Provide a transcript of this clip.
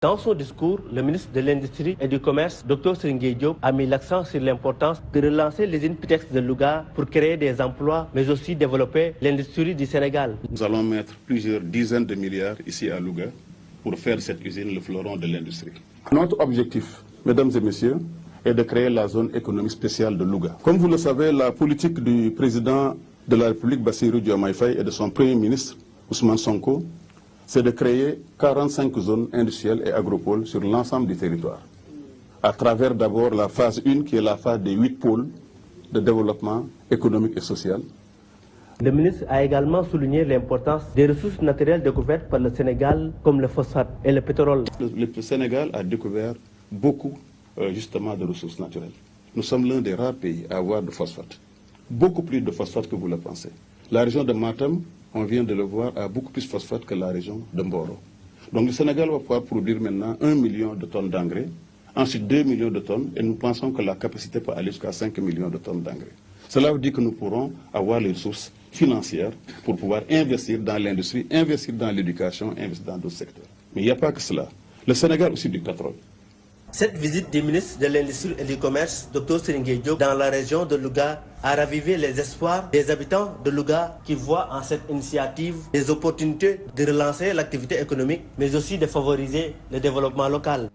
Dans son discours, le ministre de l'Industrie et du Commerce, Dr Serigne Diop, a mis l'accent sur l'importance de relancer l'usine Pitex de Louga pour créer des emplois, mais aussi développer l'industrie du Sénégal. Nous allons mettre plusieurs dizaines de milliards ici à Louga pour faire de cette usine le fleuron de l'industrie. Notre objectif, mesdames et messieurs, est de créer la zone économique spéciale de Louga. Comme vous le savez, la politique du président de la République, Bassirou Diomaye Faye, et de son premier ministre, Ousmane Sonko, c'est de créer 45 zones industrielles et agropoles sur l'ensemble du territoire. À travers d'abord la phase 1, qui est la phase des 8 pôles de développement économique et social. Le ministre a également souligné l'importance des ressources naturelles découvertes par le Sénégal, comme le phosphate et le pétrole. Le Sénégal a découvert beaucoup justement de ressources naturelles. Nous sommes l'un des rares pays à avoir de phosphate. Beaucoup plus de phosphate que vous le pensez. La région de Matam, on vient de le voir, a beaucoup plus de phosphate que la région de Mboro. Donc le Sénégal va pouvoir produire maintenant 1 million de tonnes d'engrais, ensuite 2 millions de tonnes, et nous pensons que la capacité peut aller jusqu'à 5 millions de tonnes d'engrais. Cela veut dire que nous pourrons avoir les ressources financières pour pouvoir investir dans l'industrie, investir dans l'éducation, investir dans d'autres secteurs. Mais il n'y a pas que cela. Le Sénégal aussi du pétrole. Cette visite du ministre de l'Industrie et du Commerce, Dr Serigne Diop, dans la région de Louga, a ravivé les espoirs des habitants de Louga qui voient en cette initiative des opportunités de relancer l'activité économique, mais aussi de favoriser le développement local.